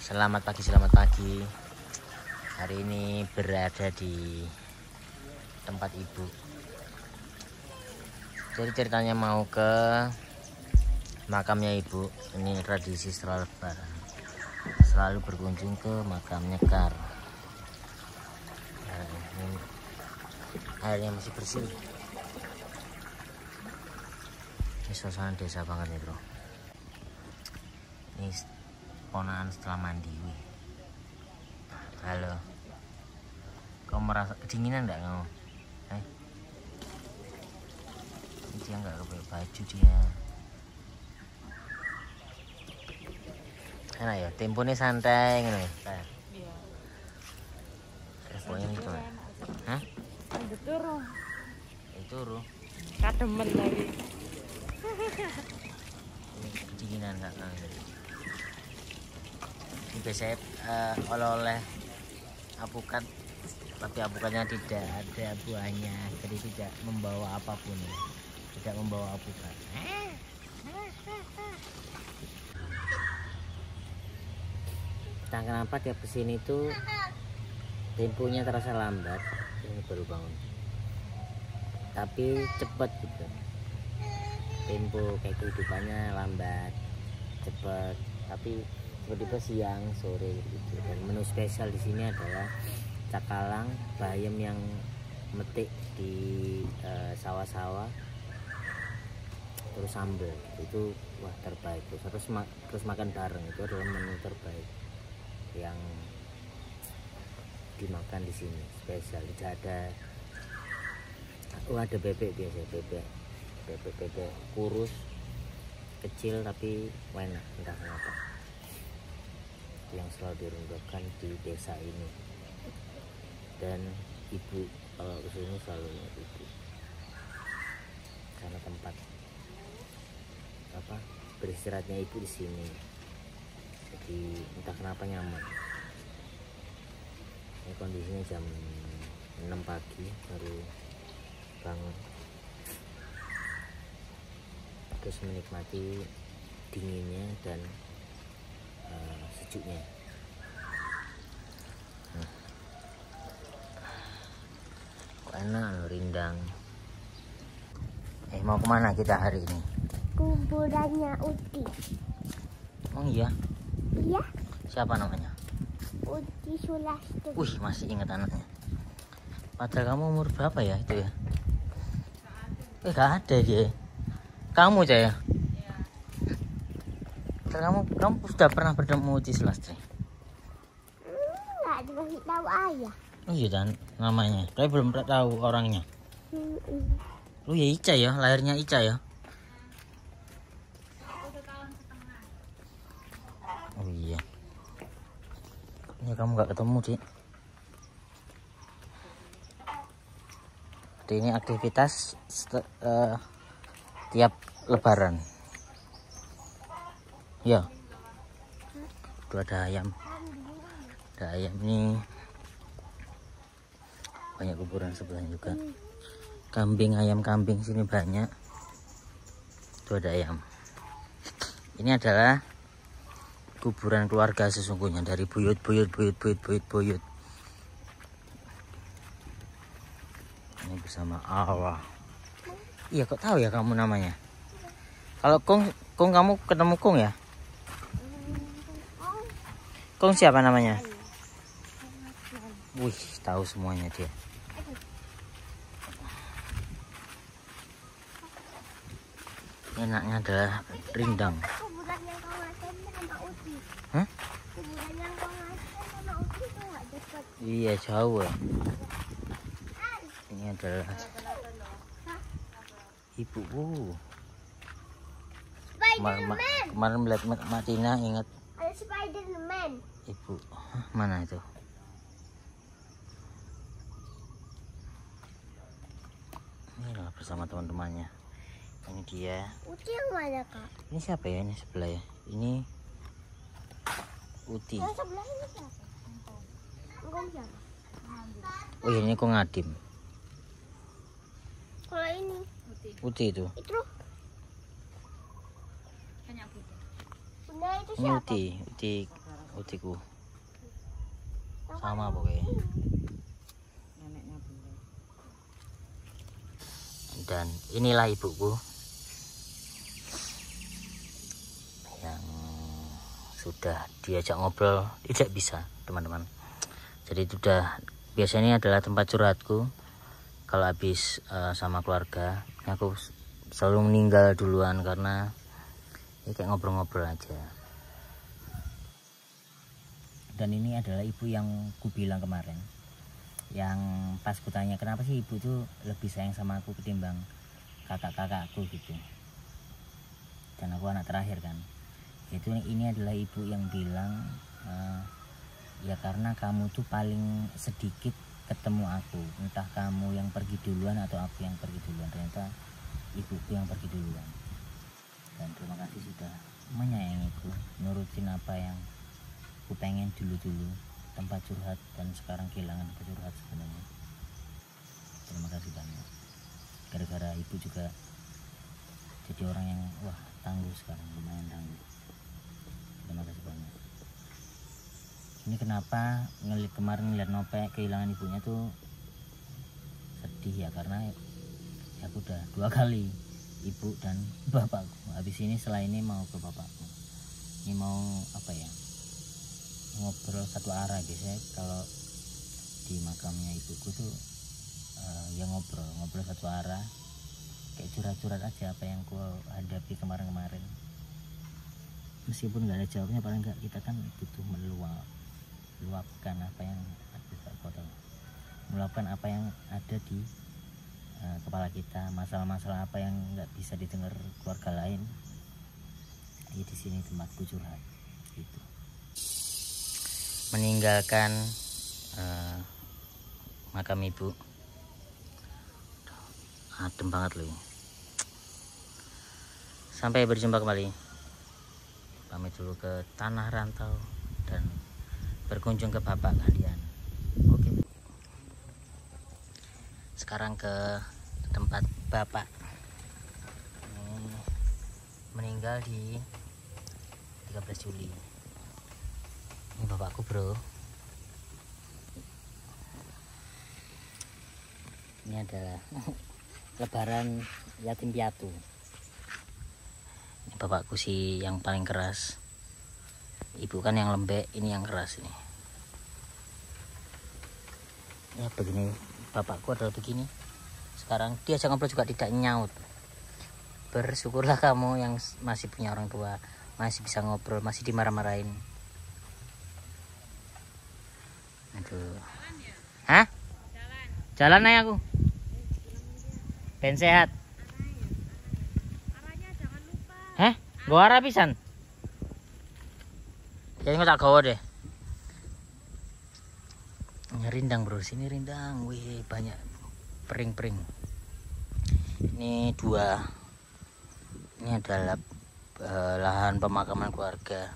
Selamat pagi. Hari ini berada di tempat ibu. Jadi ceritanya mau ke makamnya ibu. Ini tradisi setelah lebaran, selalu berkunjung ke makam Nyekar. Nah, ini airnya masih bersih. Ini suasana desa banget nih bro. Ini ponaan setelah mandi. Halo, kau merasa kedinginan enggak kamu? Dia enggak pakai baju dia. Enak ya, temponya santai gitu. Iya. Pokoknya itu. Hah? Ada turu. Itu ruh. Kademen lagi. Ini kedinginan enggak kan? Ini biasanya oleh-oleh apukat, tapi apukannya tidak ada buahnya, jadi tidak membawa apapun, tidak membawa apukat. Entah kenapa tiap kesini tuh temponya terasa lambat. Ini baru bangun, tapi cepat gitu. Tempo kayak kehidupannya lambat, cepat, tapi tiba-tiba siang sore gitu. Dan menu spesial di sini adalah cakalang bayam yang metik di sawah-sawah, terus sambal. Itu wah terbaik. Terus makan bareng, itu adalah menu terbaik yang dimakan di sini, spesial. Tidak ada ada bebek biasa, bebek kurus kecil tapi enak, entah kenapa, yang selalu dirindukan di desa ini. Dan ibu kalau kesini selalu ibu, karena tempat beristirahatnya ibu di sini, jadi entah kenapa nyaman. Ini kondisinya jam 6 pagi baru bangun, terus menikmati dinginnya dan sejuknya. Kok enak loh, rindang. Mau kemana kita hari ini? Kuburannya Uti. Oh iya? Iya, Siapa namanya? Uti Sulastri. Wih, masih ingat anaknya. Padahal kamu umur berapa ya itu ya? Gak ada dia. Kamu Jaya? Kamu sudah pernah bertemu Uti Sulastri? Nggak dikasih tahu ayah. Oh iya, dan namanya. Tapi belum pernah tahu orangnya. Oh ya, Ica ya, lahirnya Ica ya. Oh iya. Ini kamu nggak ketemu sih. Jadi ini aktivitas tiap lebaran. Ya. Itu ada ayam. Ada ayam nih. Banyak kuburan sebelahnya juga. Ayam kambing sini banyak. Itu ada ayam. Ini adalah kuburan keluarga sesungguhnya dari buyut. Ini bersama Allah. Iya, kok tahu ya kamu namanya? Kalau Kong kamu ketemu Kong ya? Kong siapa namanya? Wih, tahu semuanya dia. Enaknya adalah rindang. Kuburan yang kau ngatain sama Uti. Hah? Kuburan yang kau ngatain sama Uti itu nggak dekat. Iya, jauh ya. Ini adalah ibuku. Spiderman. Kemarin melihat Mak Tina, ingat Ada Spiderman. ibu. Hah, mana itu? Inilah bersama teman-temannya. Ini dia. Uti yang mana kak? Ini siapa ya? Ini sebelah ya. Ini Uti. Yang sebelah ini siapa? Engkau siapa? Oh iya, ini kok Ngadim. Kalau ini Uti itu. itu Banyak putih. bunda itu Ini siapa? Uti utiku. Sama pokoknya. Neneknya bunda. Dan inilah ibuku yang sudah diajak ngobrol tidak bisa, teman-teman. Jadi itu udah biasanya adalah tempat curhatku. Kalau habis sama keluarga, aku selalu meninggal duluan karena ya kayak ngobrol-ngobrol aja. Dan ini adalah ibu yang ku bilang kemarin, yang pas ku tanya kenapa sih ibu tuh lebih sayang sama aku ketimbang kakak-kakakku gitu. Dan aku anak terakhir kan. Itu ini adalah ibu yang bilang ya karena kamu tuh paling sedikit ketemu aku, entah kamu yang pergi duluan atau aku yang pergi duluan. Ternyata ibuku yang pergi duluan. Dan terima kasih sudah menyayangiku, nurutin apa yang aku pengen dulu-dulu, tempat curhat, dan sekarang kehilangan curhat sebenarnya. Terima kasih banyak. Gara-gara ibu juga jadi orang yang wah tangguh sekarang, lumayan tangguh. Terima kasih banyak. Ini kenapa kemarin ngeliat Nope kehilangan ibunya tuh sedih ya, karena ya aku udah 2 kali ibu dan bapakku. Habis ini setelah ini mau ke bapakku. Ini mau apa ya, ngobrol satu arah. Biasanya kalau di makamnya ibuku tuh ya ngobrol satu arah, kayak curhat-curhat aja apa yang ku hadapi kemarin-kemarin. Meskipun nggak ada jawabnya, paling nggak kita kan butuh meluapkan apa yang meluapkan apa yang ada di kepala kita, masalah-masalah apa yang nggak bisa didengar keluarga lain. Ya di sini tempatku curhat gitu. Meninggalkan makam ibu, adem banget loh. Sampai berjumpa kembali. Pamit dulu ke tanah rantau dan berkunjung ke bapak kalian. Oke. Sekarang ke tempat bapak. Meninggal di 13 Juli. Ini bapakku, bro. Ini adalah lebaran yatim piatu. Ini bapakku sih yang paling keras. Ibu kan yang lembek, ini yang keras ini. Ya begini, bapakku adalah begini. Sekarang dia ajak ngobrol juga tidak nyaut. Bersyukurlah kamu yang masih punya orang tua, masih bisa ngobrol, masih dimarah-marahin. Aduh. Hah? Jalan aja aku. Ben sehat. Arahnya jangan lupa. Hah? Gua arah pisan. Jadi nggak tak gawa deh. Ini rindang bro, sini rindang, wih banyak pering-pering. Ini 2. Ini adalah lahan pemakaman keluarga.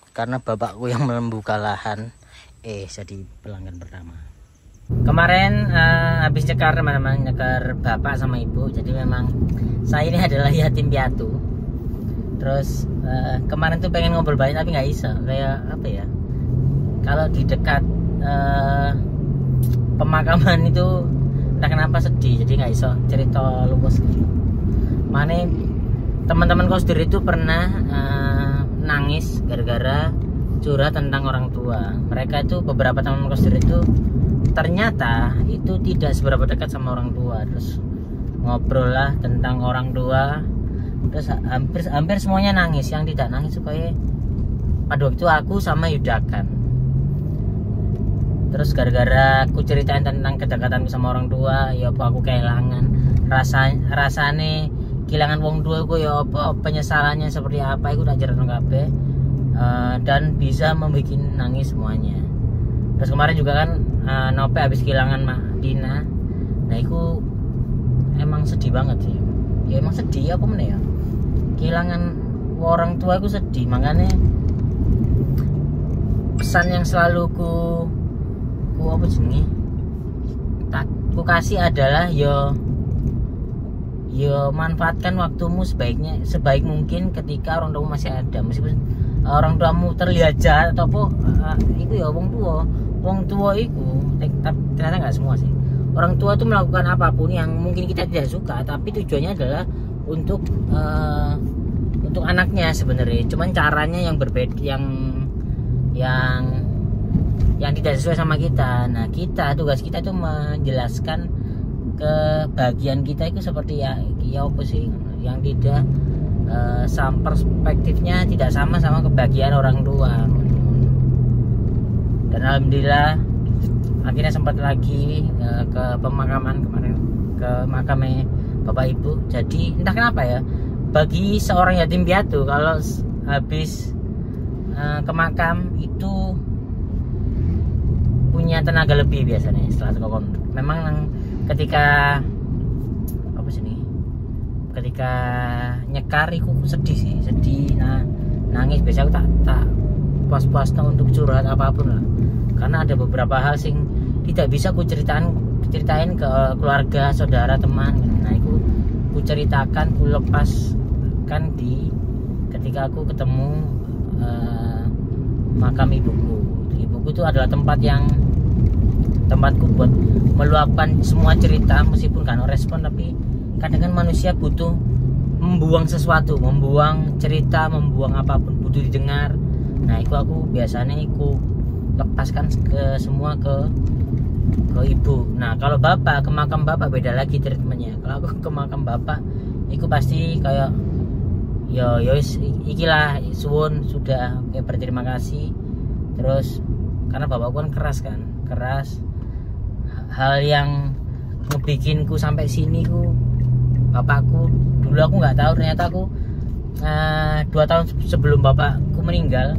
Karena bapakku yang membuka lahan, jadi pelanggan pertama. Kemarin habis cekar teman-teman, cekar bapak sama ibu. Jadi memang saya ini adalah yatim piatu. Terus kemarin tuh pengen ngobrol banyak tapi nggak bisa. Kayak apa ya? Kalau di dekat pemakaman itu entah kenapa sedih, jadi nggak bisa cerita luwes. Mana teman-teman kosdir itu pernah nangis gara-gara curhat tentang orang tua. Mereka itu beberapa teman kosdir itu ternyata itu tidak seberapa dekat sama orang tua. Terus ngobrol lah tentang orang tua. Terus hampir semuanya nangis. Yang tidak nangis supaya pada waktu itu aku sama Yudakan. Terus gara-gara aku ceritain tentang kedekatanku sama orang tua, ya apa aku kehilangan rasane kehilangan wong tua aku, ya apa penyesalannya seperti apa, aku udah cerita kabeh dan bisa membuat nangis semuanya. Terus kemarin juga kan Nope habis kehilangan Mak Dina. Nah itu emang sedih banget sih. Ya emang sedih apa mana ya, kehilangan orang tua aku sedih. Makanya pesan yang selalu ku apa jenenge ku kasih adalah yo ya manfaatkan waktumu sebaik mungkin ketika orang tuamu masih ada. Meskipun orang tuamu terlihat jahat atau apa, itu ya wong tua itu ternyata nggak semua sih. Orang tua itu melakukan apapun yang mungkin kita tidak suka, tapi tujuannya adalah untuk anaknya sebenarnya. Cuman caranya yang berbeda, yang tidak sesuai sama kita. Nah, tugas kita itu menjelaskan kebahagiaan kita itu seperti ya apa sih, yang tidak perspektifnya tidak sama kebahagiaan orang tua. Dan alhamdulillah akhirnya sempat lagi ke pemakaman kemarin, ke makamnya bapak ibu. Jadi entah kenapa ya, bagi seorang yatim piatu kalau habis ke makam itu punya tenaga lebih biasanya setelah sekokon. Memang ketika apa sih nih, ketika nyekar aku sedih sih, nangis. Biasanya aku tak puas-puas untuk curhat apapun lah, karena ada beberapa hal sing tidak bisa aku ceritain ke keluarga, saudara, teman. Nah, itu aku ceritakan, aku lepaskan ketika aku ketemu makam ibuku. Ibuku itu adalah tempatku buat meluapkan semua cerita, meskipun kan respon, tapi kadang kan manusia butuh membuang sesuatu, membuang cerita, membuang apapun, butuh didengar. Nah, itu aku biasanya lepaskan semua ke ibu. Nah, kalau bapak, ke makam bapak beda lagi treatmentnya. Kalau aku ke makam bapak, itu pasti kayak ya ikilah suwun, sudah kayak berterima kasih. Terus karena bapakku kan keras. Hal yang ngebikinku sampai sini bapakku. Dulu aku nggak tahu, ternyata aku 2 tahun sebelum bapakku meninggal,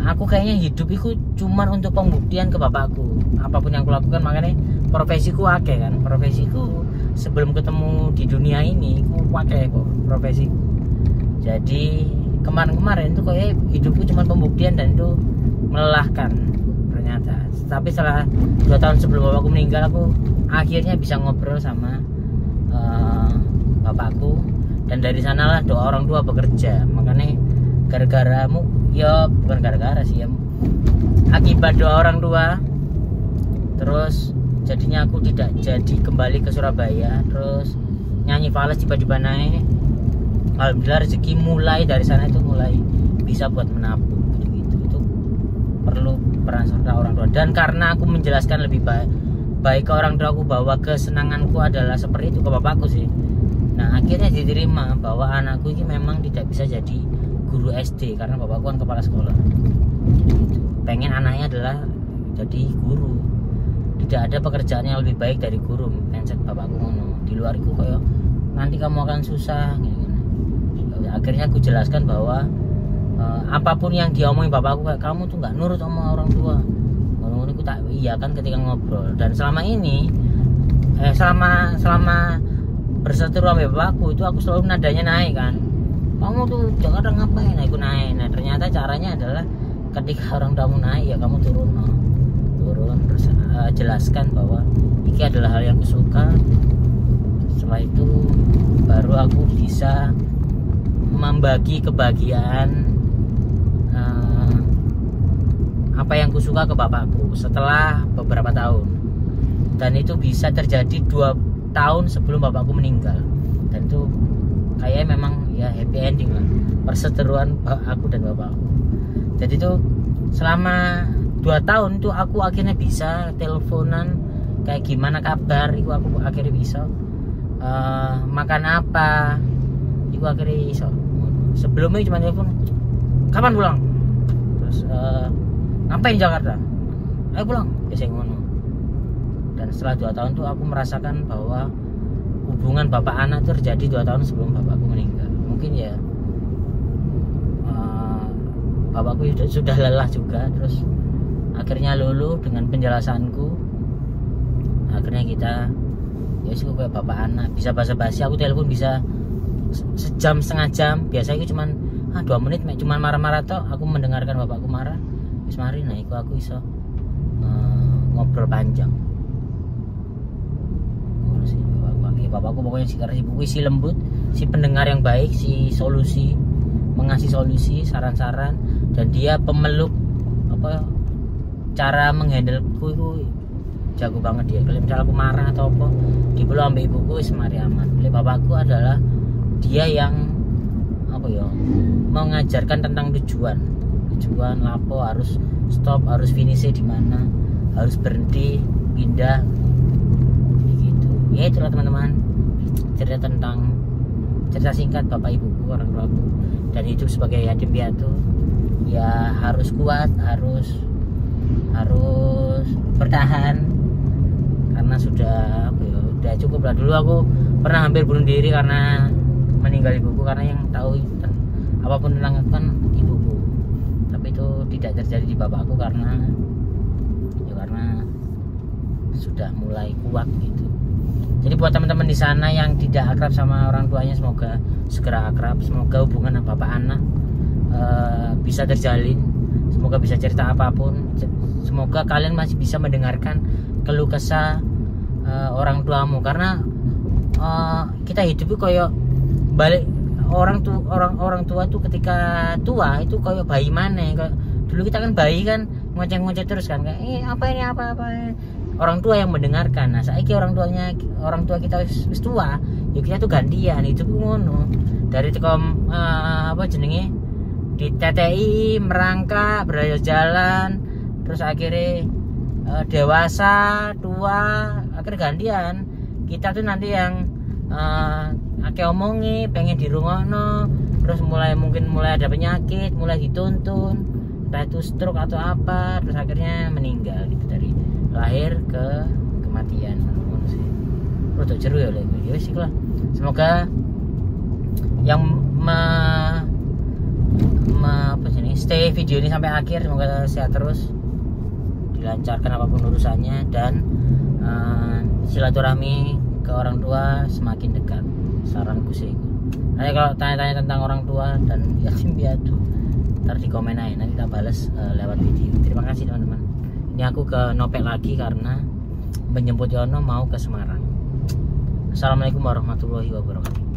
aku kayaknya hidup itu cuman untuk pembuktian ke bapakku. Apapun yang aku lakukan, makanya profesiku akeh kan. Profesiku sebelum ketemu di dunia ini aku akeh kok profesiku. Jadi kemarin tuh kayak hidupku cuman pembuktian, dan itu melelahkan ternyata. Tapi setelah 2 tahun sebelum bapakku meninggal, aku akhirnya bisa ngobrol sama bapakku, dan dari sanalah doa orang tua bekerja. Makanya gara-garamu, ya bukan gara-gara sih ya, akibat doa orang tua, terus jadinya aku tidak jadi kembali ke Surabaya. Terus nyanyi fales tiba-tiba naik. Alhamdulillah rezeki mulai dari sana itu mulai bisa buat menabung gitu. Itu perlu peran serta orang tua. Dan karena aku menjelaskan lebih baik ke orang tua aku bahwa kesenanganku adalah seperti itu ke bapakku sih. Nah, akhirnya diterima bahwa anakku ini memang tidak bisa jadi guru SD karena bapakku kan kepala sekolah. Gitu. Pengen anaknya adalah jadi guru. Tidak ada pekerjaan yang lebih baik dari guru, mindset bapakku ngono. Di luar itu kayak nanti kamu akan susah gitu. Akhirnya aku jelaskan bahwa apapun yang diomongin bapakku, kayak kamu tuh nggak nurut sama orang tua. Ngomong aku tak iya kan ketika ngobrol. Dan selama ini selama berseteru sama bapakku itu, aku selalu nadanya naik kan. Kamu tuh Jakarta ngapain? Nah, aku naik. Nah, ternyata caranya adalah ketika orang tamu naik, ya kamu turun terus jelaskan bahwa ini adalah hal yang aku suka. Setelah itu baru aku bisa membagi kebahagiaan apa yang kusuka ke bapakku setelah beberapa tahun. Dan itu bisa terjadi 2 tahun sebelum bapakku meninggal. Dan itu kayaknya memang ya happy ending lah, perseteruan aku dan bapakku. Jadi itu selama 2 tahun tuh aku akhirnya bisa teleponan, kayak gimana kabar, itu aku akhirnya bisa makan apa, itu akhirnya bisa. Sebelumnya cuma telepon, kapan pulang, terus ngapain di Jakarta, ayo pulang, biasanya ngono. Dan setelah 2 tahun tuh aku merasakan bahwa hubungan bapak anak itu terjadi 2 tahun sebelum bapakku meninggal. Mungkin ya bapakku sudah lelah juga. Terus akhirnya luluh dengan penjelasanku. Akhirnya kita ya sih kayak bapak anak, bisa basa-basi. Aku telepon bisa sejam, setengah jam. Biasanya itu cuman 2 menit, cuman marah-marah toh. Aku mendengarkan bapakku marah, wis mari, nah itu aku iso ngobrol panjang. sih bapakku pokoknya si buku si lembut, si pendengar yang baik, si solusi, mengasih solusi, saran-saran, dan dia pemeluk apa cara menghandleku itu jago banget dia. Kalau misalnya aku marah atau apa, dipeluk ambil ibuku semari aman. Kalau bapakku adalah dia yang apa ya, mengajarkan tentang tujuan lapo, harus stop, harus finish di mana, harus berhenti, pindah gitu. Ya itulah teman-teman, cerita singkat bapak ibuku, orang tuaku, dan hidup sebagai yatim piatu. Ya harus kuat, harus bertahan, karena sudah apa ya, udah cukup lah. Dulu aku pernah hampir bunuh diri karena meninggal ibuku, karena yang tahu apapun tentang aku kan ibuku. Tapi itu tidak terjadi di bapakku karena sudah mulai kuat gitu. Jadi buat teman-teman di sana yang tidak akrab sama orang tuanya, semoga segera akrab, semoga hubungan bapak anak bisa terjalin, semoga bisa cerita apapun, semoga kalian masih bisa mendengarkan keluh kesah orang tuamu, karena kita hidup itu kayak balik orang tua tuh ketika tua itu kayak bayi mana, kayak dulu kita kan bayi kan ngoceh-ngoceh terus kan, kayak apa ini orang tua yang mendengarkan. Nah saiki orang tua kita wis tua, ya kita tuh gantian hidup ngono, dari tekom apa jenenge di TTI merangkak berjalan jalan, terus akhirnya dewasa tua, akhirnya gantian kita tuh nanti yang akeh omongi pengen dirungokno, terus mungkin mulai ada penyakit, mulai dituntun, entah itu stroke atau apa, terus akhirnya meninggal gitu, dari lahir ke kematian. Untuk jeru ya wis lah. Semoga yang stay video ini sampai akhir, semoga sehat terus, dilancarkan apapun urusannya, dan silaturahmi ke orang tua semakin dekat. Saranku sih, nanti kalau tanya-tanya tentang orang tua dan yatim piatu, ntar di komen aja, nanti kita balas lewat video. Terima kasih teman-teman. Ini aku ke Nopek lagi karena menjemput Yono mau ke Semarang. Assalamualaikum warahmatullahi wabarakatuh.